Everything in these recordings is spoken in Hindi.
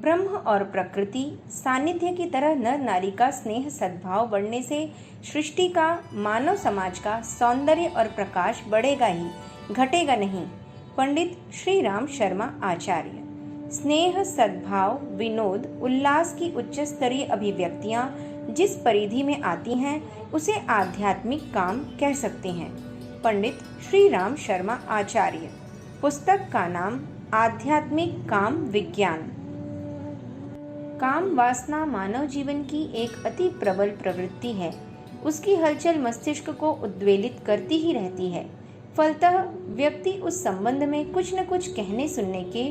ब्रह्म और प्रकृति सानिध्य की तरह नर नारी का स्नेह सद्भाव बढ़ने से सृष्टि का, मानव समाज का सौंदर्य और प्रकाश बढ़ेगा ही, घटेगा नहीं। पंडित श्री राम शर्मा आचार्य। स्नेह, सद्भाव, विनोद, उल्लास की उच्च स्तरीय अभिव्यक्तियां जिस परिधि में आती हैं उसे आध्यात्मिक काम कह सकते हैं। पंडित श्री राम शर्मा आचार्य। पुस्तक का नाम आध्यात्मिक काम विज्ञान। काम वासना मानव जीवन की एक अति प्रबल प्रवृत्ति है। उसकी हलचल मस्तिष्क को उद्वेलित करती ही रहती है। फलतः व्यक्ति उस संबंध में कुछ न कुछ कहने सुनने के,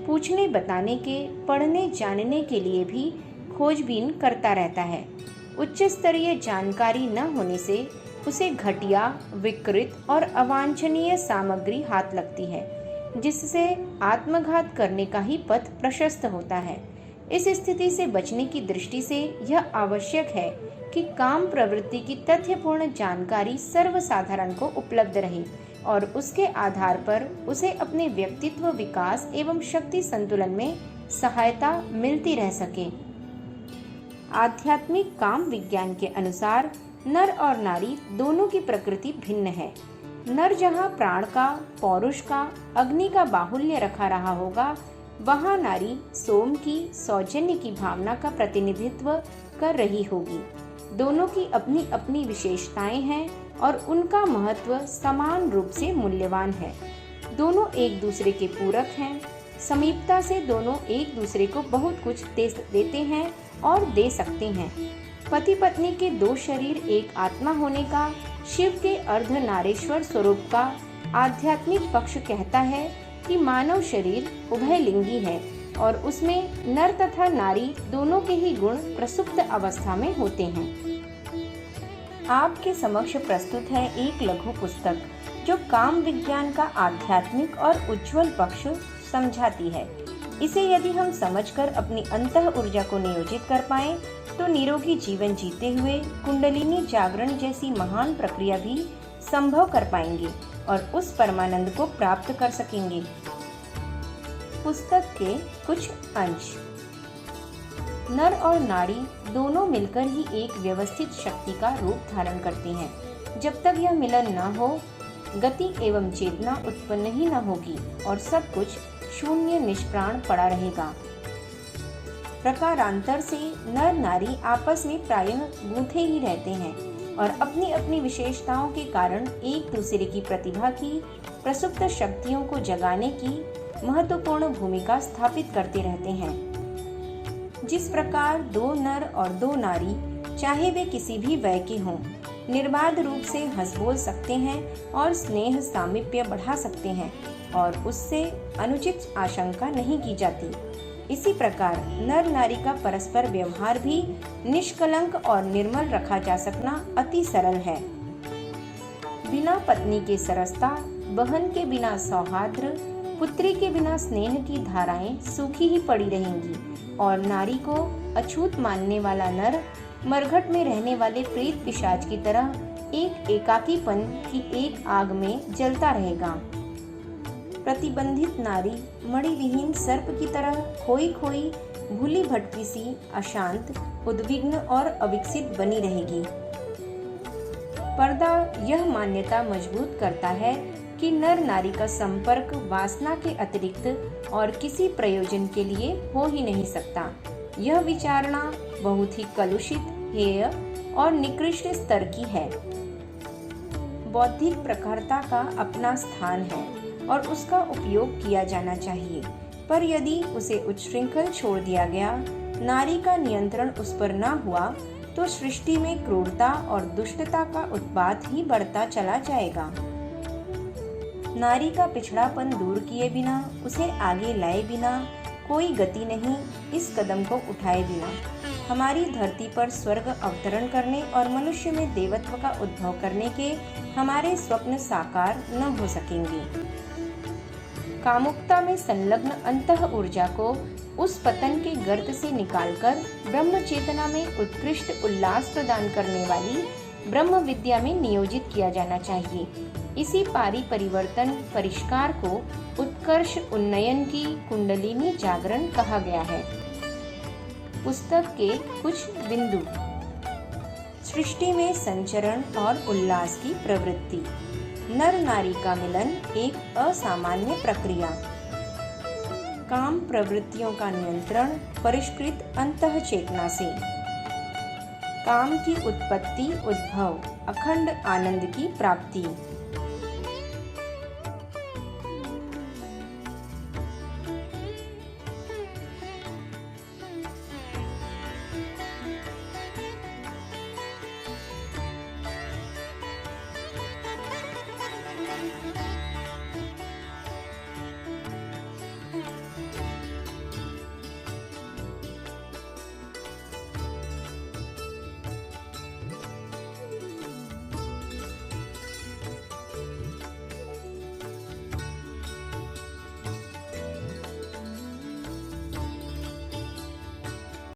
पूछने बताने के, पढ़ने जानने के लिए भी खोजबीन करता रहता है। उच्च स्तरीय जानकारी न होने से उसे घटिया, विकृत और अवांछनीय सामग्री हाथ लगती है, जिससे आत्मघात करने का ही पथ प्रशस्त होता है। इस स्थिति से बचने की दृष्टि से यह आवश्यक है कि काम प्रवृत्ति की तथ्यपूर्ण जानकारी सर्वसाधारण को उपलब्ध रहे और उसके आधार पर उसे अपने व्यक्तित्व विकास एवं शक्ति संतुलन में सहायता मिलती रह सके। आध्यात्मिक काम विज्ञान के अनुसार नर और नारी दोनों की प्रकृति भिन्न है। नर जहाँ प्राण का, पौरुष का, अग्नि का बाहुल्य रखा रहा होगा, वहाँ नारी सोम की, सौजन्य की भावना का प्रतिनिधित्व कर रही होगी। दोनों की अपनी अपनी विशेषताएं हैं और उनका महत्व समान रूप से मूल्यवान है। दोनों एक दूसरे के पूरक हैं। समीपता से दोनों एक दूसरे को बहुत कुछ देते हैं और दे सकते हैं। पति पत्नी के दो शरीर एक आत्मा होने का शिव के अर्ध नारेश्वर स्वरूप का आध्यात्मिक पक्ष कहता है कि मानव शरीर उभयलिंगी है और उसमें नर तथा नारी दोनों के ही गुण प्रसुप्त अवस्था में होते हैं। आपके समक्ष प्रस्तुत है एक लघु पुस्तक जो काम विज्ञान का आध्यात्मिक और उज्जवल पक्ष समझाती है। इसे यदि हम समझकर अपनी अंतः ऊर्जा को नियोजित कर पाएं, तो निरोगी जीवन जीते हुए कुंडलिनी जागरण जैसी महान प्रक्रिया भी संभव कर पाएंगे और उस परमानंद को प्राप्त कर सकेंगे। पुस्तक के कुछ अंश। नर और नारी दोनों मिलकर ही एक व्यवस्थित शक्ति का रूप धारण करते हैं। जब तक यह मिलन न हो, गति एवं चेतना उत्पन्न ही न होगी और सब कुछ शून्य निष्प्राण पड़ा रहेगा। प्रकारांतर से नर नारी आपस में प्रायः गूंथे ही रहते हैं और अपनी अपनी विशेषताओं के कारण एक दूसरे की प्रतिभा की, प्रसुप्त शक्तियों को जगाने की महत्वपूर्ण भूमिका स्थापित करते रहते हैं। जिस प्रकार दो नर और दो नारी, चाहे वे किसी भी वय के हों, निर्बाध रूप से हंस बोल सकते हैं और स्नेह सामीप्य बढ़ा सकते हैं और उससे अनुचित आशंका नहीं की जाती, इसी प्रकार नर नारी का परस्पर व्यवहार भी निष्कलंक और निर्मल रखा जा सकना अति सरल है। बिना पत्नी के सरसता, बहन के बिना सौहार्द्र, पुत्री के बिना स्नेह की धाराएं सूखी ही पड़ी रहेंगी और नारी को अछूत मानने वाला नर मरघट में रहने वाले प्रेत पिशाच की तरह एक एकाकीपन की एक आग में जलता रहेगा। प्रतिबंधित नारी मणिविहीन सर्प की तरह खोई खोई, भूली भटकी सी, अशांत, उद्विग्न और अविकसित बनी रहेगी। पर्दा यह मान्यता मजबूत करता है कि नर नारी का संपर्क वासना के अतिरिक्त और किसी प्रयोजन के लिए हो ही नहीं सकता। यह विचारणा बहुत ही कलुषित, हेय और निकृष्ट स्तर की है। बौद्धिक प्रखरता का अपना स्थान है और उसका उपयोग किया जाना चाहिए, पर यदि उसे उच्छृंखल छोड़ दिया गया, नारी का नियंत्रण उस पर न हुआ, तो सृष्टि में क्रूरता और दुष्टता का उत्पात ही बढ़ता चला जाएगा। नारी का पिछड़ापन दूर किए बिना, उसे आगे लाए बिना कोई गति नहीं। इस कदम को उठाए बिना हमारी धरती पर स्वर्ग अवतरण करने और मनुष्य में देवत्व का उद्भव करने के हमारे स्वप्न साकार न हो सकेंगे। कामुकता में संलग्न अंतः ऊर्जा को उस पतन के गर्त से निकालकर ब्रह्म चेतना में उत्कृष्ट उल्लास प्रदान करने वाली ब्रह्म विद्या में नियोजित किया जाना चाहिए। इसी पारी परिवर्तन परिष्कार को उत्कर्ष उन्नयन की कुंडलिनी जागरण कहा गया है। पुस्तक के कुछ बिंदु। सृष्टि में संचरण और उल्लास की प्रवृत्ति। नर नारी का मिलन एक असामान्य प्रक्रिया। काम प्रवृत्तियों का नियंत्रण परिष्कृत अंतः चेतना से। काम की उत्पत्ति उद्भव अखंड आनंद की प्राप्ति।